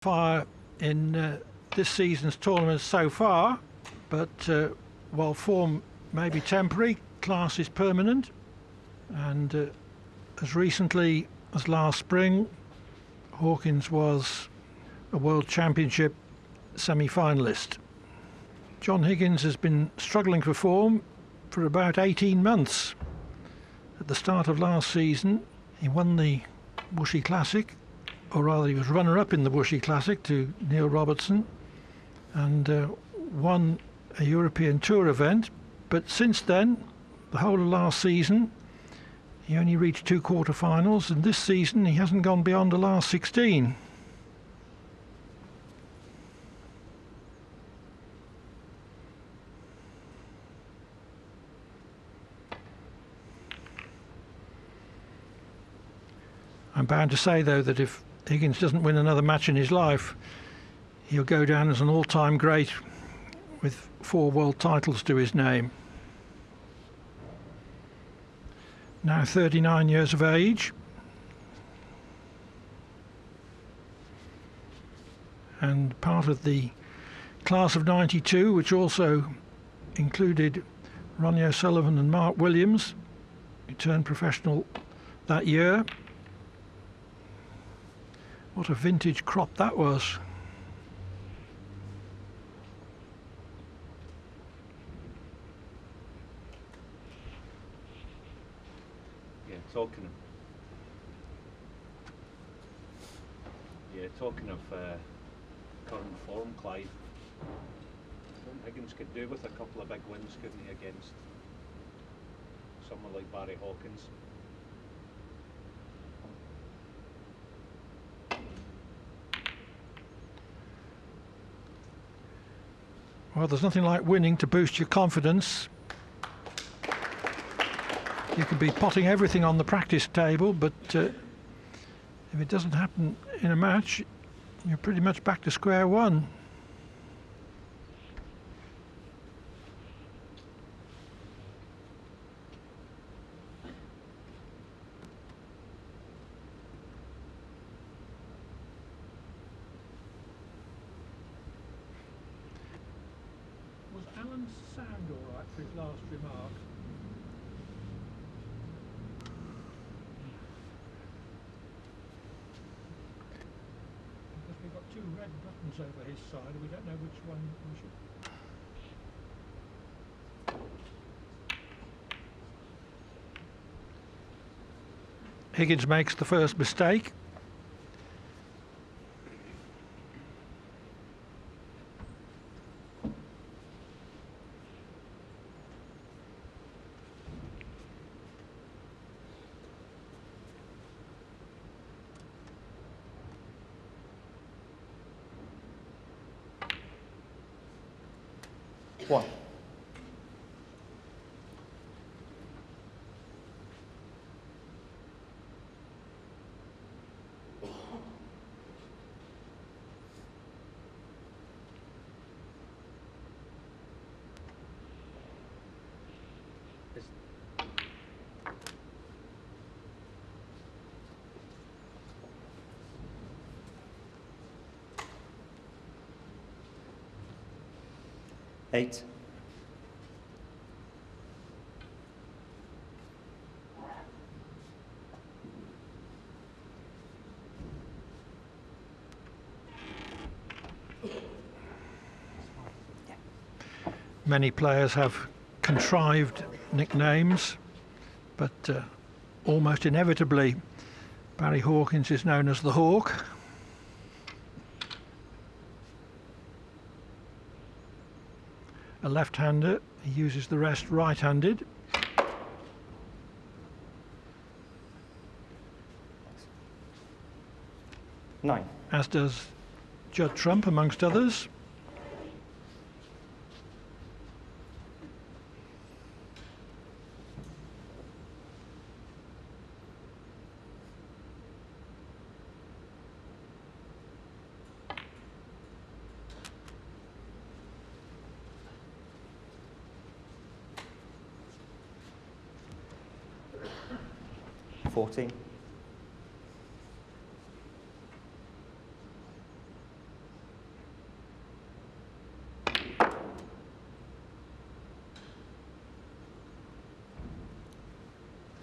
Fire in this season's tournament so far, but while form may be temporary, class is permanent, and as recently as last spring, Hawkins was a World Championship semi-finalist. John Higgins has been struggling for form for about 18 months. At the start of last season, he won the Bushy Classic, or rather he was runner-up in the Bushy Classic to Neil Robertson, and won a European Tour event. But since then, the whole of last season, he only reached 2 quarter-finals, and this season he hasn't gone beyond the last 16. I'm bound to say, though, that if Higgins doesn't win another match in his life, he'll go down as an all-time great with 4 world titles to his name. Now 39 years of age, and part of the class of 92, which also included Ronnie O'Sullivan and Mark Williams, who turned professional that year. What a vintage crop that was. Talking of current form, Clive, Higgins could do with a couple of big wins, couldn't he, against someone like Barry Hawkins? Well, there's nothing like winning to boost your confidence. You could be potting everything on the practice table, but if it doesn't happen in a match, you're pretty much back to square one. Was Alan's sound all right for his last remark? We've got 2 red buttons over his side, and we don't know which one we should. Higgins makes the first mistake. One. Eight. Many players have contrived nicknames, but almost inevitably Barry Hawkins is known as the Hawk. A left-hander, he uses the rest right-handed. Nine. As does Judd Trump, amongst others.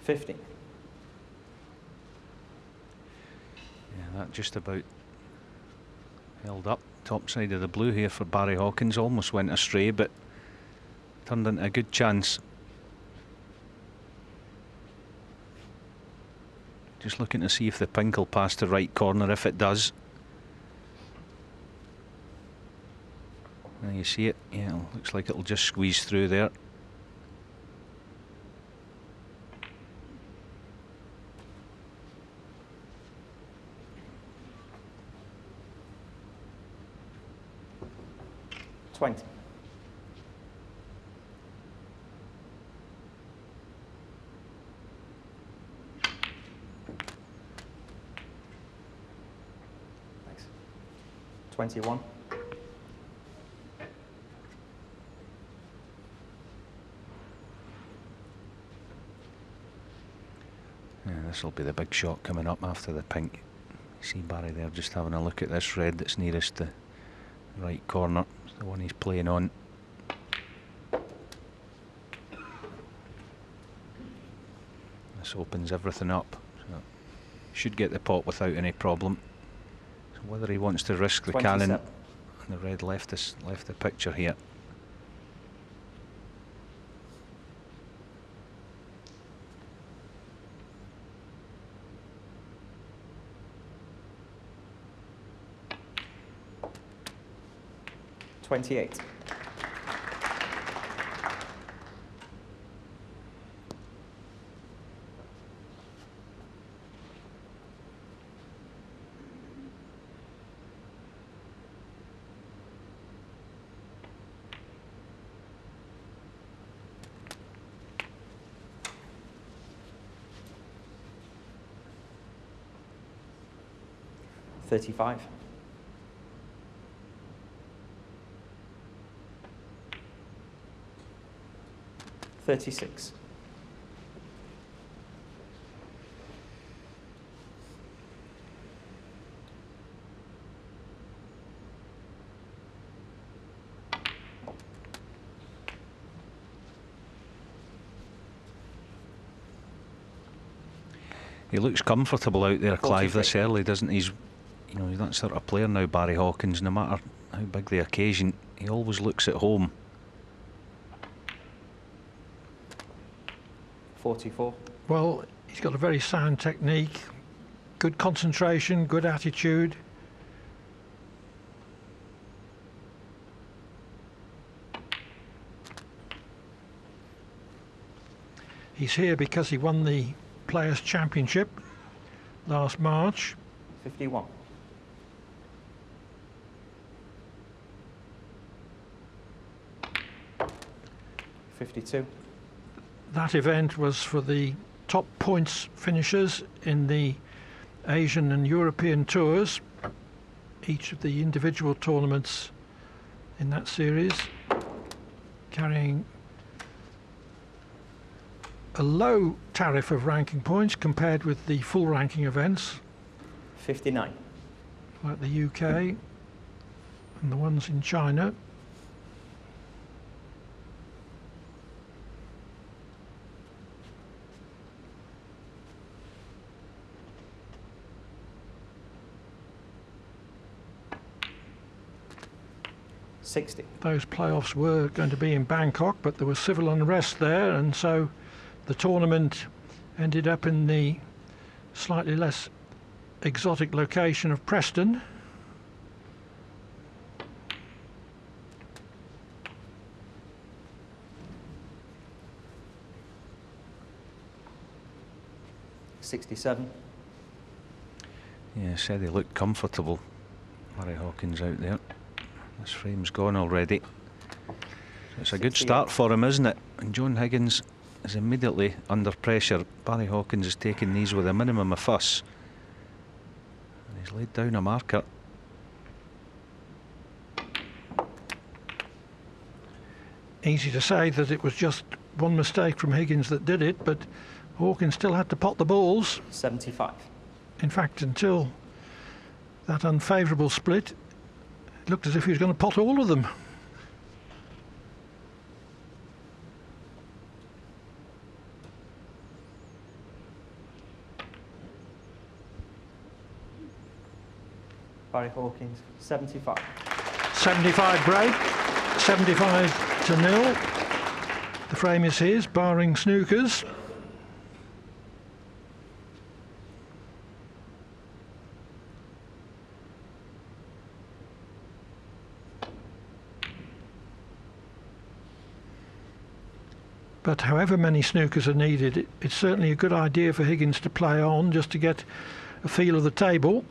15. Yeah, that just about held up. Top side of the blue here for Barry Hawkins. Almost went astray, but turned into a good chance. Just looking to see if the pink will pass the right corner. If it does, there you see it. Yeah, looks like it'll just squeeze through there. Thanks. Thanks. 21. Yeah, this will be the big shot coming up after the pink. You see Barry there just having a look at this red that's nearest the right corner. It's the one he's playing on. This opens everything up. So should get the pot without any problem. So whether he wants to risk the 27. cannon, and the red left the picture here. $28. $35. 36. He looks comfortable out there, Clive, 43. this early, doesn't he? He's that sort of player now, Barry Hawkins. No matter how big the occasion, he always looks at home. 44. Well, he's got a very sound technique, good concentration, good attitude. He's here because he won the Players' Championship last March. 51. $52. That event was for the top points finishers in the Asian and European tours, each of the individual tournaments in that series, carrying a low tariff of ranking points compared with the full ranking events 59. like the UK and the ones in China. $60. Those playoffs were going to be in Bangkok, but there was civil unrest there, and so the tournament ended up in the slightly less exotic location of Preston. $67. Yeah, said he looked comfortable. Barry Hawkins out there. This frame's gone already. So it's a good 68. start for him, isn't it? And John Higgins is immediately under pressure. Barry Hawkins is taking these with a minimum of fuss. And he's laid down a marker. Easy to say that it was just one mistake from Higgins that did it, but Hawkins still had to pot the balls. 75. In fact, until that unfavourable split, it looked as if he was going to pot all of them. Barry Hawkins, 75. 75 break, 75 to 0. The frame is his, barring snookers. But however many snookers are needed, it's certainly a good idea for Higgins to play on just to get a feel of the table.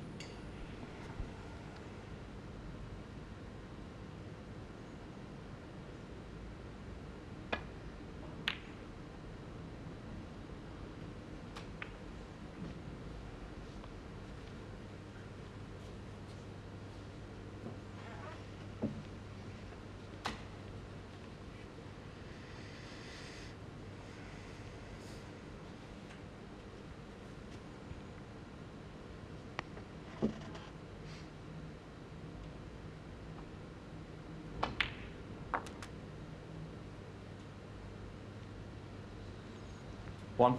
One.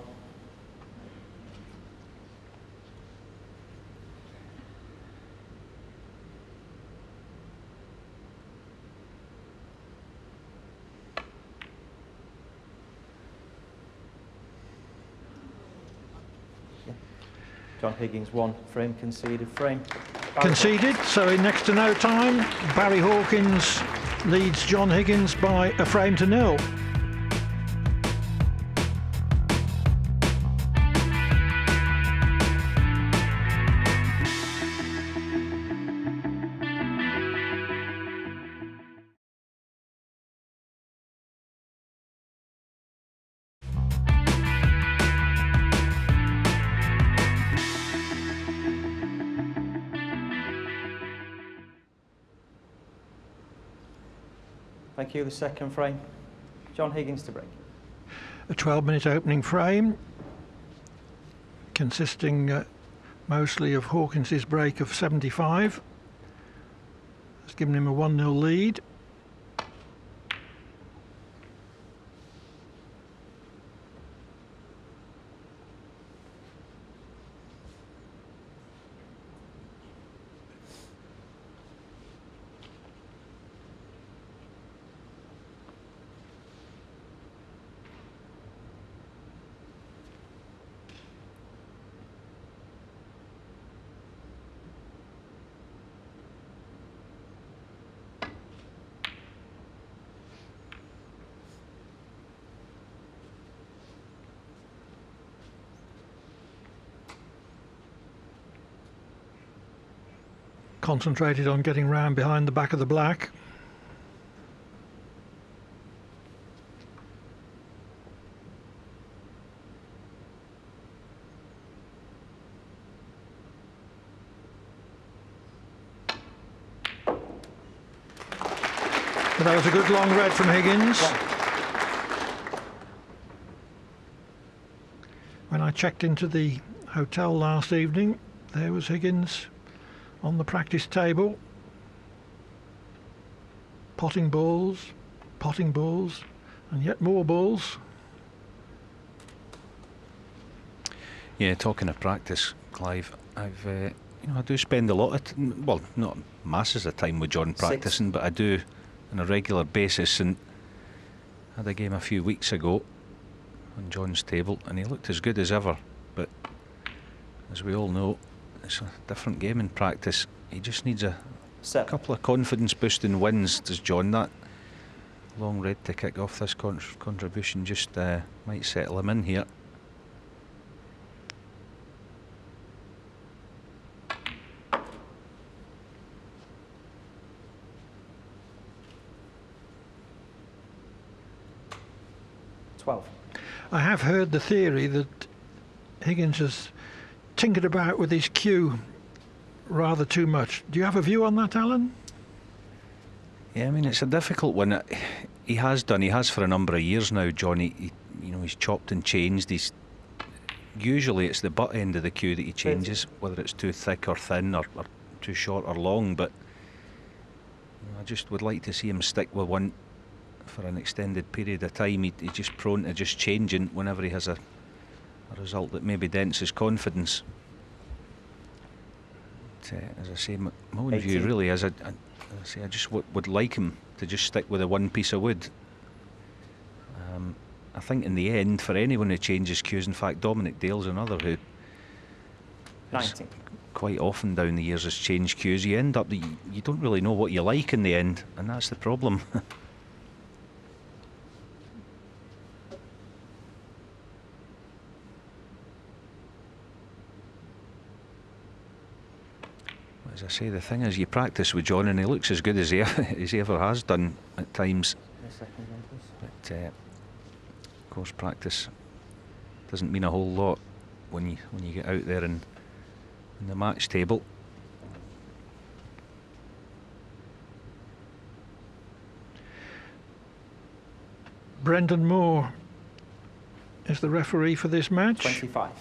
Yeah. John Higgins, 1. Frame conceded. Frame. Barry Conceded, so in next to no time, Barry Hawkins leads John Higgins by a frame to 0. Thank you. The second frame. John Higgins to break. A 12-minute opening frame consisting mostly of Hawkins's break of 75. It's given him a 1-0 lead. Concentrated on getting round behind the back of the black. But that was a good long red from Higgins. When I checked into the hotel last evening, there was Higgins on the practice table, potting balls, and yet more balls. Yeah, talking of practice, Clive, I do spend a lot of well, not masses of time with John practicing, but I do on a regular basis, and had a game a few weeks ago on John's table and he looked as good as ever, but as we all know, it's a different game in practice. He just needs a couple of confidence boosting wins, does John. That long red to kick off this contribution just might settle him in here. I have heard the theory that Higgins has tinkered about with his cue rather too much. Do you have a view on that, Alan? Yeah, I mean, it's a difficult one. He has for a number of years now, John. He's chopped and changed. Usually it's the butt end of the cue that he changes, whether it's too thick or thin, or too short or long, but I just would like to see him stick with one for an extended period of time. He's just prone to just changing whenever he has a result that maybe dents his confidence. as I say, my own view 18. really is, I say I just would like him to just stick with the one piece of wood. I think in the end, for anyone who changes cues, in fact Dominic Dale's another who 19. quite often down the years has changed cues, you end up that you don't really know what you like in the end, and that's the problem. As I say, the thing is, you practice with John and he looks as good as as he ever has done at times. A second one, please. But of course, practice doesn't mean a whole lot when you get out there in the match table. Brendan Moore is the referee for this match. 25.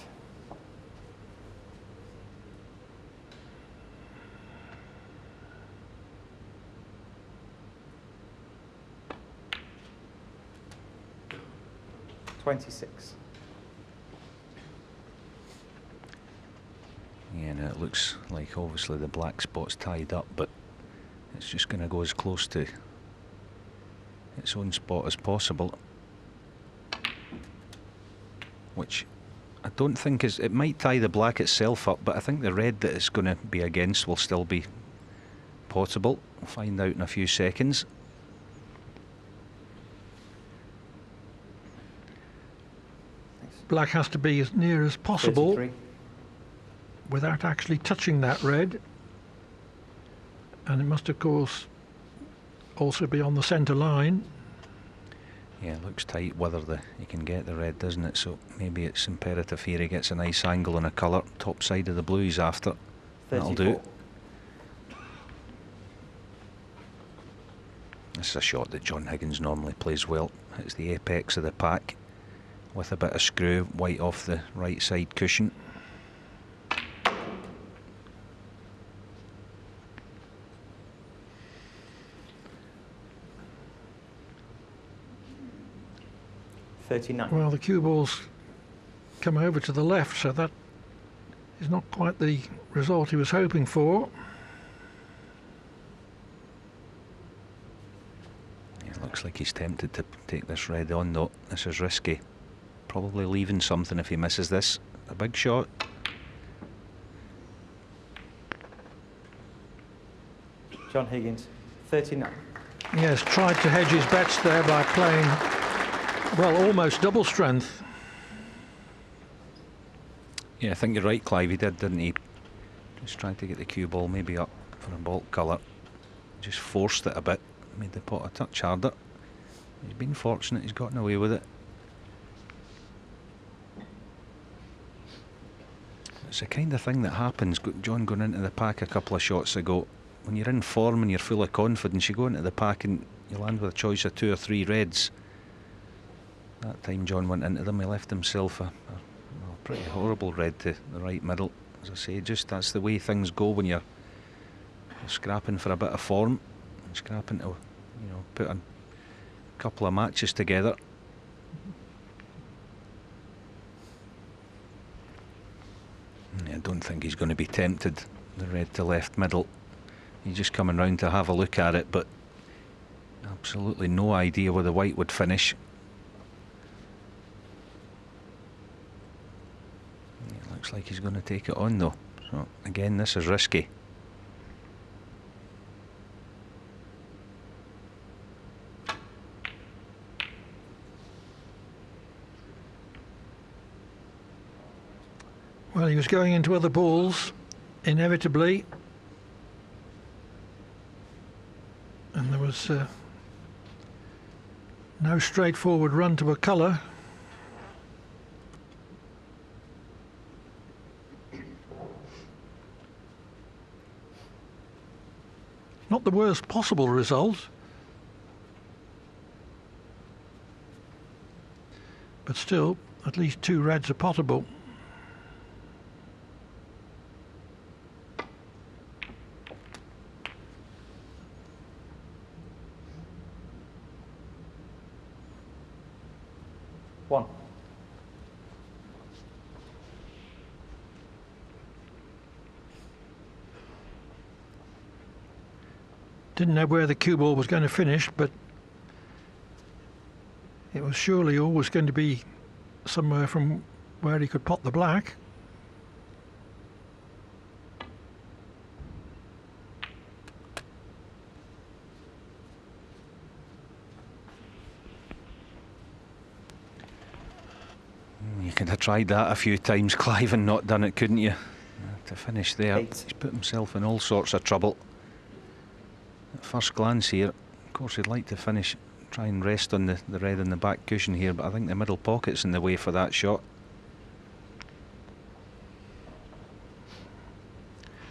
Yeah, now it looks like obviously the black spot's tied up, but it's just going to go as close to its own spot as possible, which I don't think is. It might tie the black itself up, but I think the red that it's going to be against will still be potable. We'll find out in a few seconds. Black has to be as near as possible 33. without actually touching that red, and it must of course also be on the centre line. Yeah, it looks tight whether you can get the red, doesn't it? So maybe it's imperative here he gets a nice angle and a colour. Top side of the blue he's after. 34. That'll do. This is a shot that John Higgins normally plays well. It's the apex of the pack with a bit of screw, white off the right side cushion. Well, the cue ball's come over to the left, so that is not quite the result he was hoping for. Yeah, looks like he's tempted to take this red on though. This is risky. Probably leaving something if he misses this. A big shot. John Higgins, 39. Yes, tried to hedge his bets there by playing, well, almost double strength. Yeah, I think you're right, Clive. He did, didn't he? Just tried to get the cue ball maybe up for a baulk colour. Just forced it a bit. Made the pot a touch harder. He's been fortunate. He's gotten away with it. It's the kind of thing that happens. John going into the pack a couple of shots ago. When you're in form and you're full of confidence, you go into the pack and you land with a choice of 2 or 3 reds. That time John went into them, he left himself a pretty horrible red to the right middle. As I say, just that's the way things go when you're scrapping for a bit of form, and scrapping to, put a couple of matches together. I don't think he's going to be tempted, the red to left middle. He's just coming round to have a look at it, but absolutely no idea where the white would finish. It looks like he's going to take it on though. So again, this is risky. Well, he was going into other balls, inevitably. And there was no straightforward run to a colour. Not the worst possible result, but still, at least 2 reds are potable. One. Didn't know where the cue ball was going to finish, but it was surely always going to be somewhere from where he could pot the black. You could have tried that a few times, Clive, and not done it, couldn't you? To finish there, 8. he's put himself in all sorts of trouble. At first glance here, of course he'd like to finish, try and rest on the red in the back cushion here, but I think the middle pocket's in the way for that shot.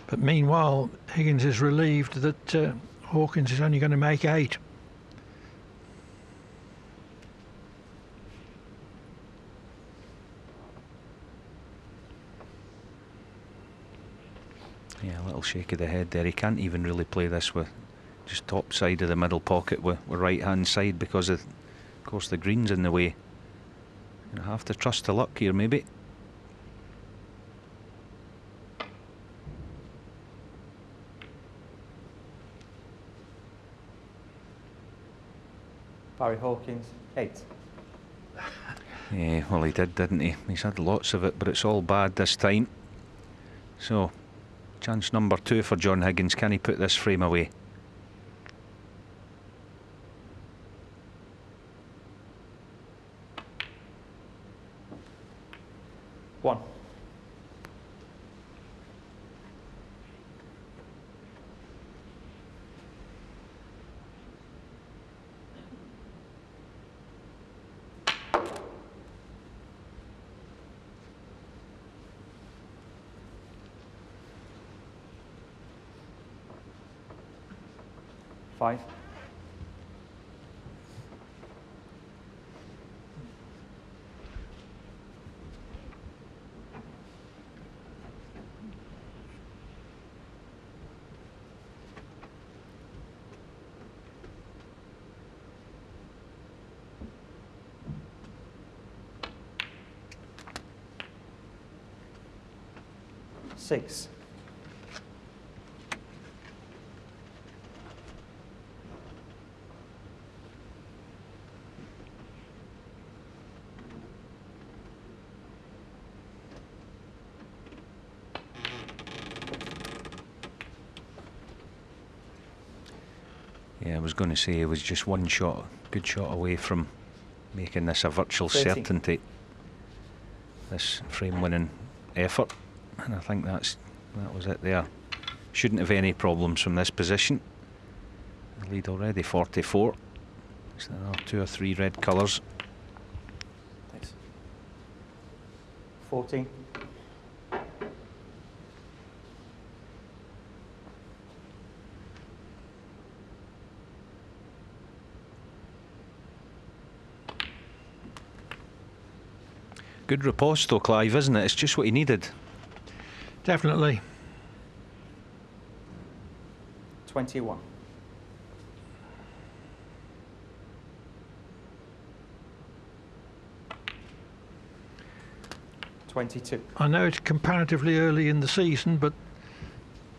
But meanwhile, Higgins is relieved that Hawkins is only going to make 8. Yeah, a little shake of the head there. He can't even really play this with just top side of the middle pocket with right hand side because of course the green's in the way. You have to trust to luck here maybe. Barry Hawkins, 8. Yeah, well he did, didn't he? He's had lots of it, but it's all bad this time. So, chance number 2 for John Higgins. Can he put this frame away? One. Five. Six. Yeah, I was going to say he was just one shot, good shot away from making this a virtual 13. certainty. This frame-winning effort, and I think that was it there. Shouldn't have any problems from this position. The lead already 44. So there are 2 or 3 red colours. Thanks. 14. Good riposte though, Clive, isn't it? It's just what he needed. Definitely. 21. I know it's comparatively early in the season, but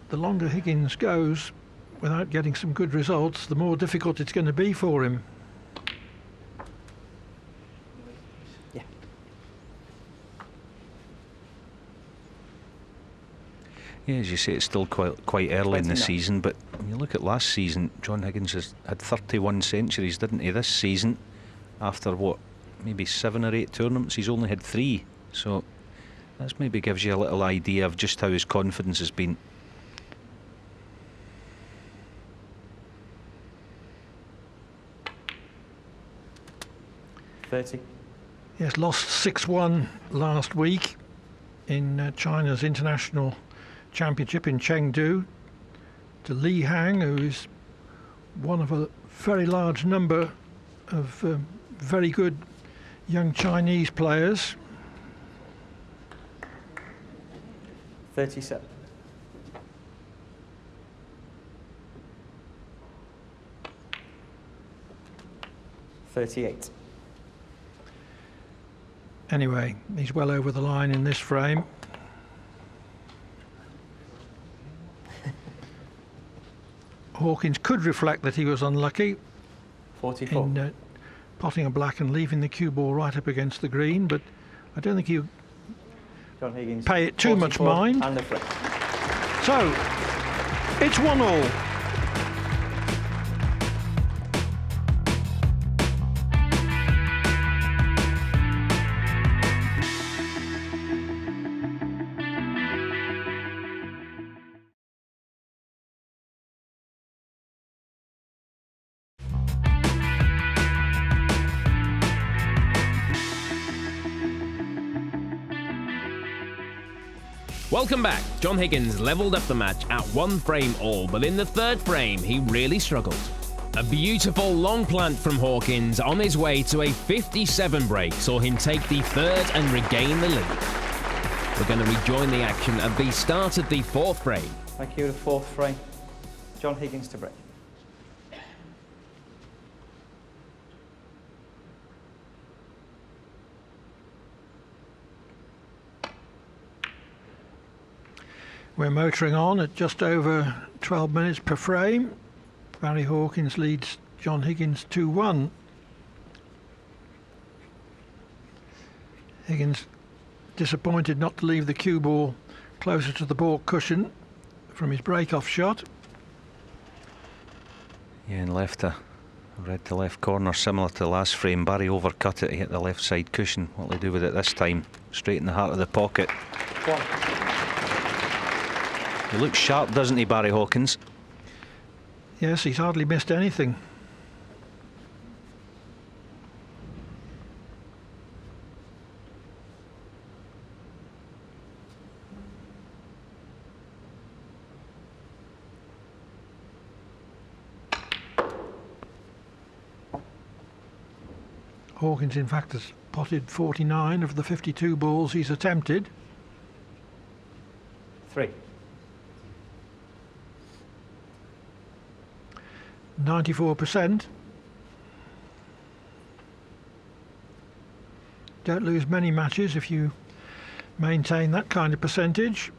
the longer Higgins goes without getting some good results, the more difficult it's going to be for him. Yeah. Yeah, as you say, it's still quite early in the 29. season, but when you look at last season, John Higgins has had 31 centuries, didn't he? This season, after what, maybe 7 or 8 tournaments, he's only had 3. So that maybe gives you a little idea of just how his confidence has been. $30. Yes, lost 6-1 last week in China's International Championship in Chengdu to Li Hang, who is one of a very large number of very good young Chinese players. 37. $38. Anyway, he's well over the line in this frame. Hawkins could reflect that he was unlucky 44. in potting a black and leaving the cue ball right up against the green, but I don't think you John Higgins. pay it too much 44 mind. And the flip. So, it's 1-1. Welcome back. John Higgins levelled up the match at 1 frame all, but in the 3rd frame he really struggled. A beautiful long plant from Hawkins on his way to a 57 break saw him take the 3rd and regain the lead. We're going to rejoin the action at the start of the 4th frame. Thank you. The 4th frame. John Higgins to break. We're motoring on at just over 12 minutes per frame. Barry Hawkins leads John Higgins 2-1. Higgins disappointed not to leave the cue ball closer to the ball cushion from his break-off shot. Yeah, and left a red to left corner, similar to the last frame. Barry overcut it, he hit the left side cushion. What'll he do with it this time? Straight in the heart of the pocket. 1. He looks sharp, doesn't he, Barry Hawkins? Yes, he's hardly missed anything. Hawkins, in fact, has potted 49 of the 52 balls he's attempted. 3. 94%. Don't lose many matches if you maintain that kind of percentage.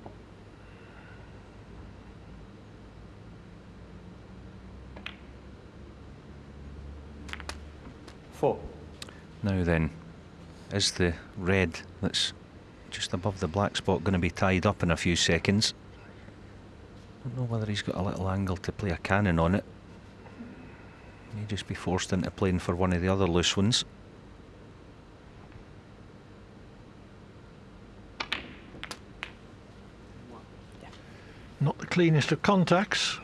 Four. Now then, is the red that's just above the black spot going to be tied up in a few seconds? I don't know whether he's got a little angle to play a cannon on it. May just be forced into playing for one of the other loose ones. Not the cleanest of contacts.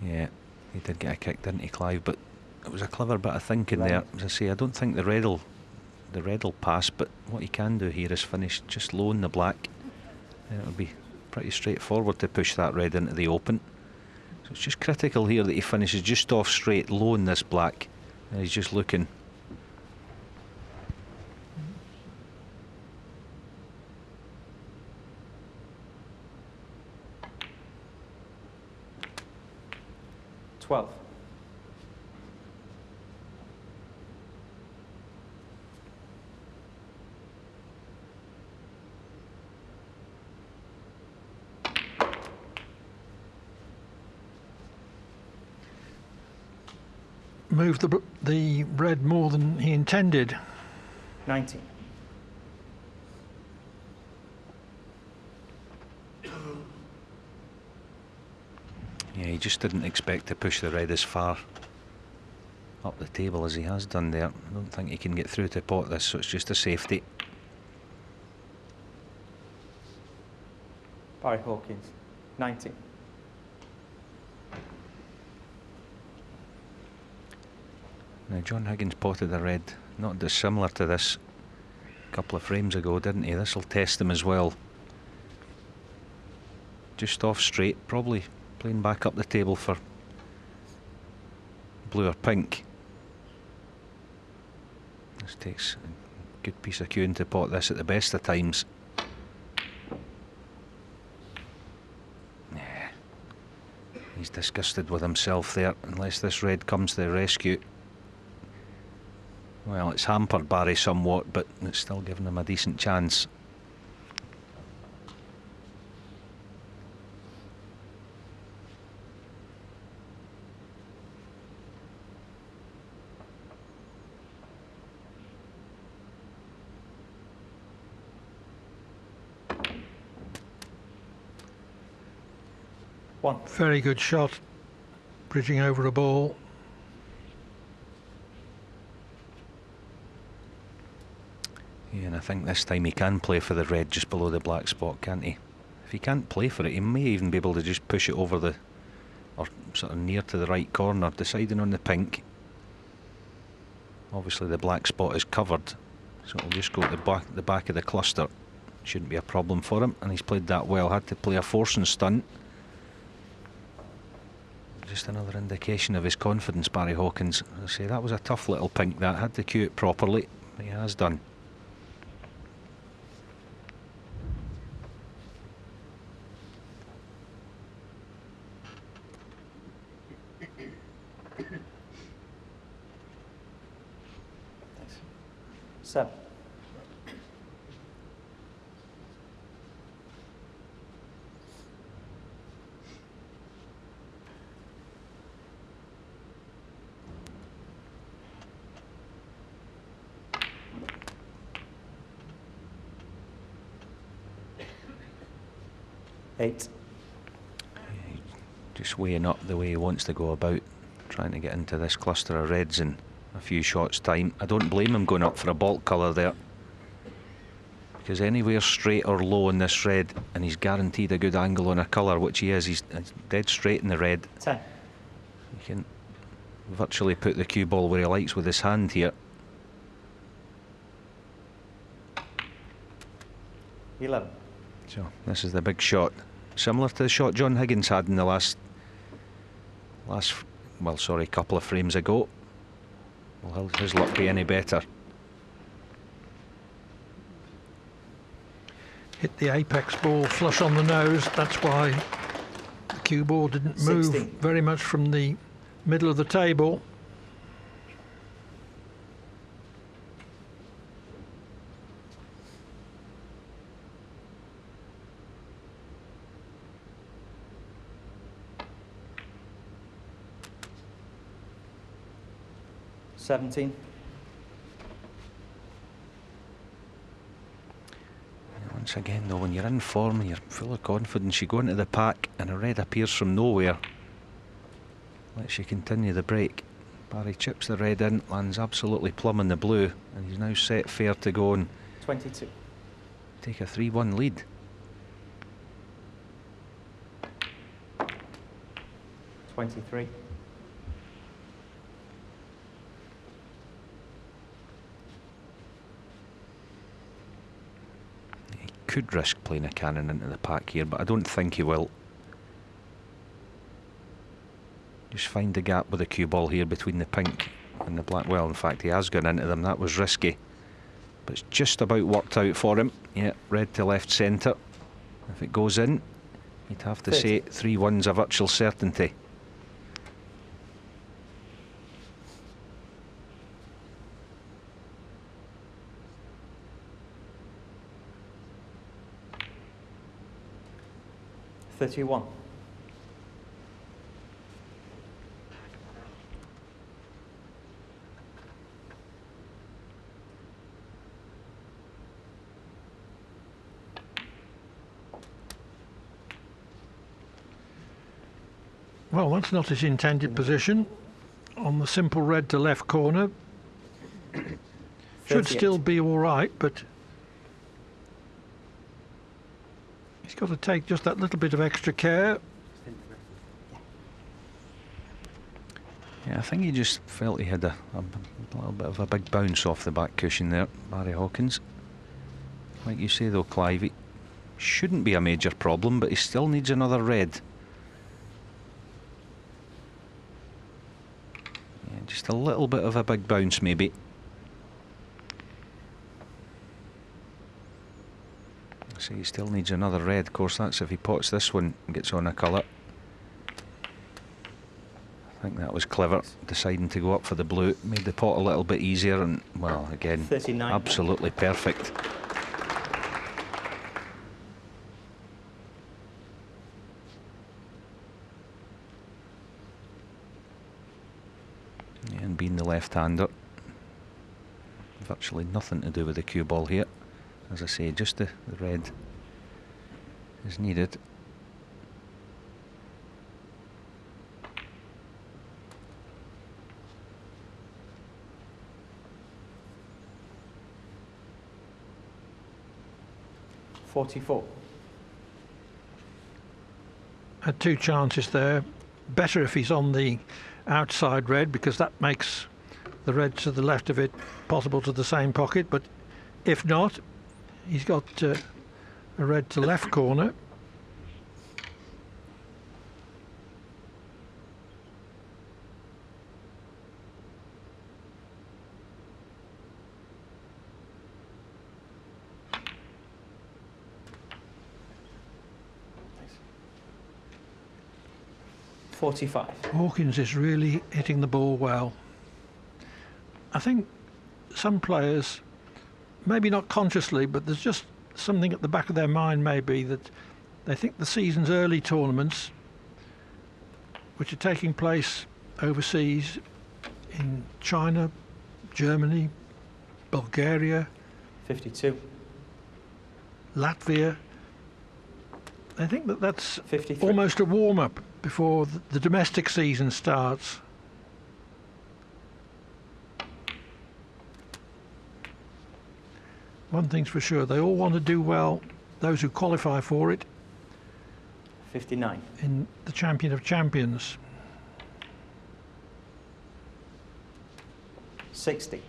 Yeah, he did get a kick, didn't he, Clive? But it was a clever bit of thinking there. As I say, I don't think the red'll pass, but what he can do here is finish just low in the black. And it'll be pretty straightforward to push that red into the open. So it's just critical here that he finishes just off straight, low in this black. And he's just looking. Twelve. Moved the red more than he intended. 19. Yeah, he just didn't expect to push the red as far up the table as he has done there. I don't think he can get through to pot this, so it's just a safety. Barry Hawkins. 19. Now John Higgins potted a red not dissimilar to this a couple of frames ago, didn't he? This will test him as well. Just off straight, probably playing back up the table for blue or pink. This takes a good piece of cueing to pot this at the best of times. Yeah. He's disgusted with himself there, unless this red comes to the rescue. Well, it's hampered Barry somewhat, but it's still giving him a decent chance. 1. Very good shot, bridging over a ball. Yeah, and I think this time he can play for the red just below the black spot, can't he? If he can't play for it, he may even be able to just push it over the, or sort of near to the right corner, deciding on the pink. Obviously the black spot is covered, so it'll just go to the back of the cluster. Shouldn't be a problem for him, and he's played that well. Had to play a forcing stunt. Just another indication of his confidence, Barry Hawkins. As I say, that was a tough little pink that. Had to cue it properly, but he has done. Thanks. 7. Eight. Just weighing up the way he wants to go about trying to get into this cluster of reds in a few shots time. I don't blame him going up for a bulk colour there, because anywhere straight or low in this red and he's guaranteed a good angle on a colour, which he is. He's dead straight in the red. 10. He can virtually put the cue ball where he likes with his hand here. 11. So this is the big shot, similar to the shot John Higgins had in the last couple of frames ago. Will his luck be any better? Hit the apex ball flush on the nose. That's why the cue ball didn't move 16. very much from the middle of the table. $17. Once again though, when you're in form and you're full of confidence, you go into the pack and a red appears from nowhere. Lets you continue the break. Barry chips the red in, lands absolutely plumb in the blue, and he's now set fair to go and 22. take a 3-1 lead. $23. He could risk playing a cannon into the pack here, but I don't think he will. Just find the gap with the cue ball here between the pink and the black. Well, in fact, he has gone into them. That was risky, but it's just about worked out for him. Yeah, red to left centre. If it goes in, you'd have to say 3-1's a virtual certainty. $31. Well, that's not his intended position. On the simple red to left corner. Should 38. still be all right, but he's got to take just that little bit of extra care. Yeah, I think he just felt he had a little bit of a big bounce off the back cushion there, Barry Hawkins. Like you say though, Clive, it shouldn't be a major problem, but he still needs another red. Yeah, just a little bit of a big bounce maybe. So he still needs another red. Of course, that's if he pots this one and gets on a colour. I think that was clever, deciding to go up for the blue. Made the pot a little bit easier and, well, again, 39. absolutely perfect. Yeah, and being the left-hander, virtually nothing to do with the cue ball here. As I say, just the red is needed. 44. Had 2 chances there. Better if he's on the outside red, because that makes the red to the left of it possible to the same pocket, but if not, he's got a red to left corner. Hawkins is really hitting the ball well. I think some players, maybe not consciously, but there's just something at the back of their mind maybe that they think the season's early tournaments, which are taking place overseas in China, Germany, Bulgaria, 52. Latvia, I think that that's 53. almost a warm-up before the domestic season starts. One thing's for sure, they all want to do well, those who qualify for it, 59. in the Champion of Champions. 60.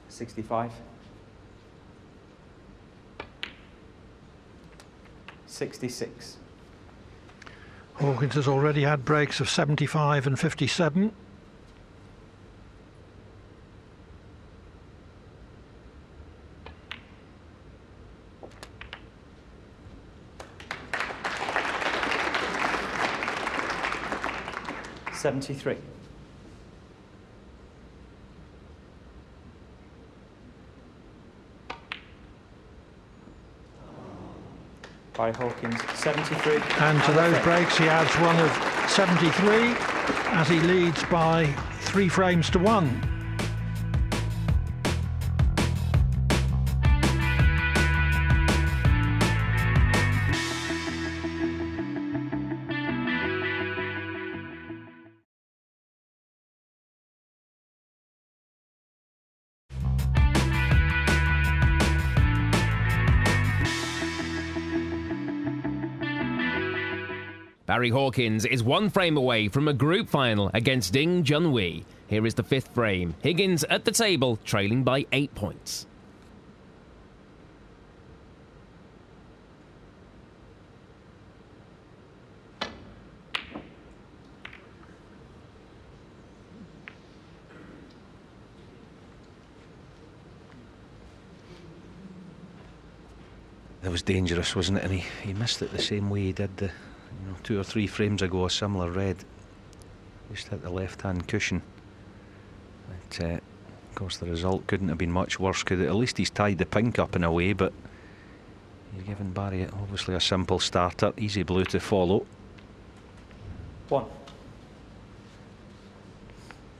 $65. 66. Hawkins has already had breaks of 75 and 57. $73. By Hawkins, 73. And to those breaks he adds one of 73 as he leads by 3 frames to 1. Barry Hawkins is 1 frame away from a group final against Ding Junhui. Here is the 5th frame. Higgins at the table, trailing by 8 points. That was dangerous, wasn't it? And he missed it the same way he did the 2 or 3 frames ago, a similar red. Just hit the left-hand cushion. But, of course, the result couldn't have been much worse, could it? At least he's tied the pink up in a way, but he's given Barry obviously a simple starter. Easy blue to follow. 1.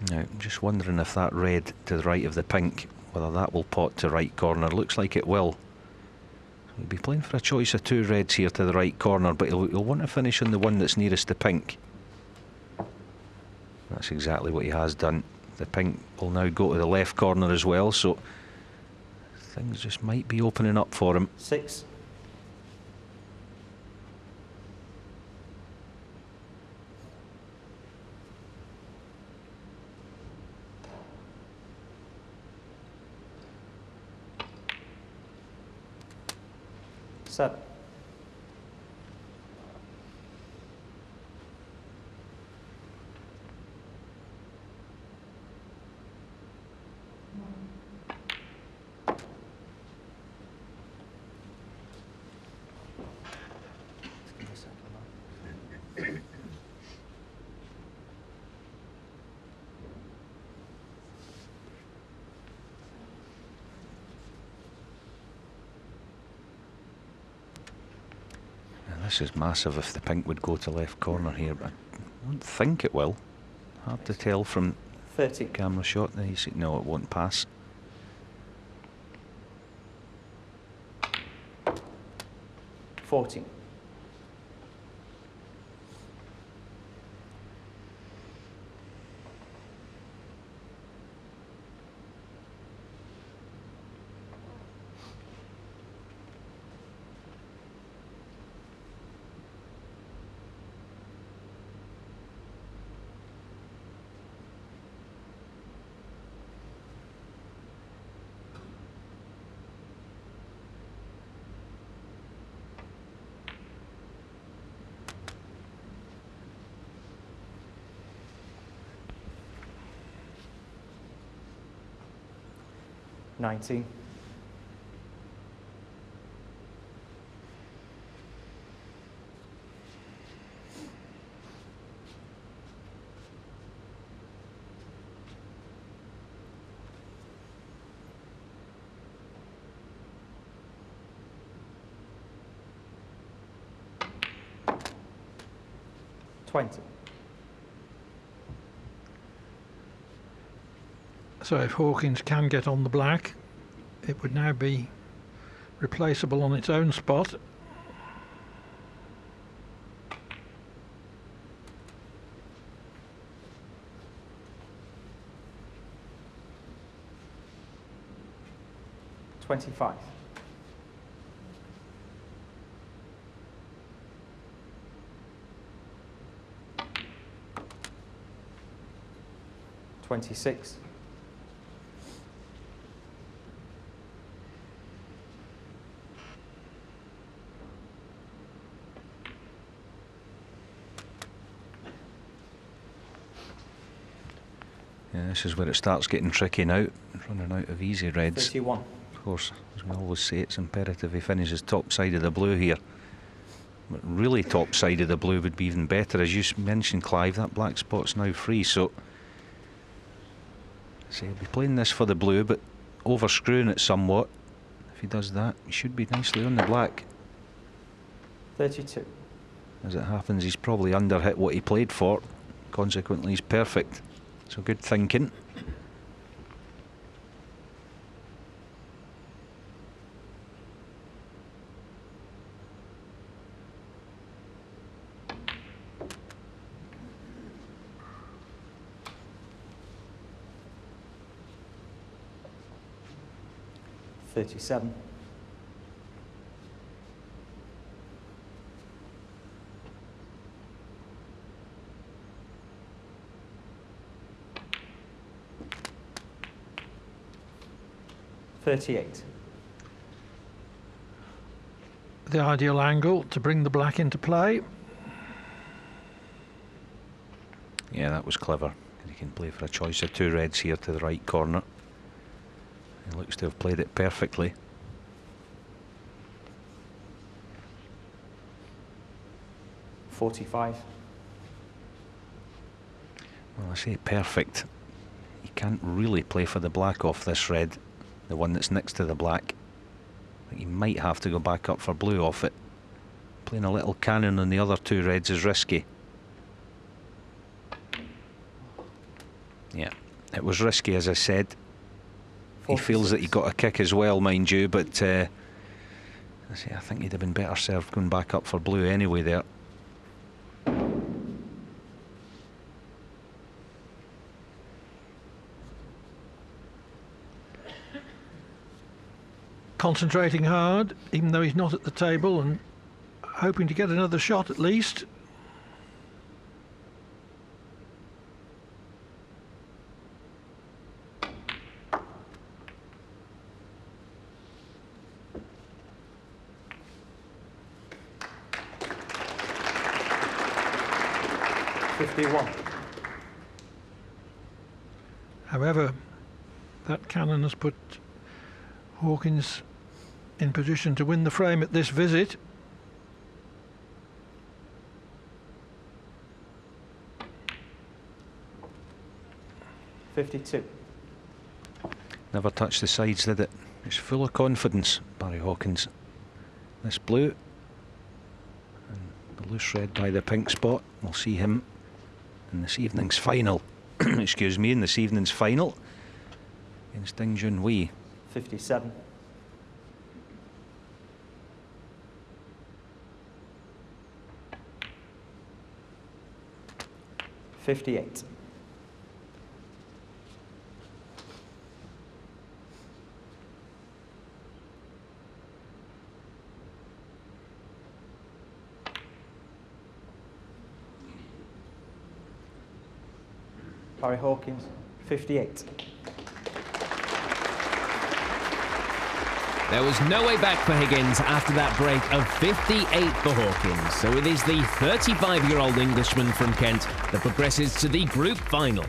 Now, just wondering if that red to the right of the pink, whether that will pot to right corner. Looks like it will. He'll be playing for a choice of 2 reds here to the right corner, but he'll want to finish on the one that's nearest the pink. That's exactly what he has done. The pink will now go to the left corner as well, so things just might be opening up for him. 6. Seven. This is massive if the pink would go to left corner here, but I don't think it will. Hard to tell from 30. camera shot. There you see, no, it won't pass. 14. 19. So if Hawkins can get on the black, it would now be replaceable on its own spot. $25. 26. Yeah, this is where it starts getting tricky now. Running out of easy reds. 31. Of course, as we always say, it's imperative he finishes top side of the blue here. But really top side of the blue would be even better. As you mentioned, Clive, that black spot's now free, so he'll be playing this for the blue, but overscrewing it somewhat. If he does that, he should be nicely on the black. 32. As it happens, he's probably underhit what he played for. Consequently, he's perfect. So good thinking. $37. $38. The ideal angle to bring the black into play. Yeah, that was clever. He can play for a choice of two reds here to the right corner. He looks to have played it perfectly. $45. Well, I say perfect. You can't really play for the black off this red, the one that's next to the black. But you might have to go back up for blue off it. Playing a little cannon on the other two reds is risky. Yeah, it was risky, as I said. He feels that he got a kick as well, mind you, but I think he'd have been better served going back up for blue anyway there. Concentrating hard, even though he's not at the table, and hoping to get another shot at least. However, that cannon has put Hawkins in position to win the frame at this visit. $52. Never touched the sides, did it? He's full of confidence, Barry Hawkins. This blue and the loose red by the pink spot. We'll see him in this evening's final. Excuse me, in this evening's final against Ding Junhui. 57. $58. Barry Hawkins, 58. There was no way back for Higgins after that break of 58 for Hawkins. So it is the 35-year-old Englishman from Kent that progresses to the group final.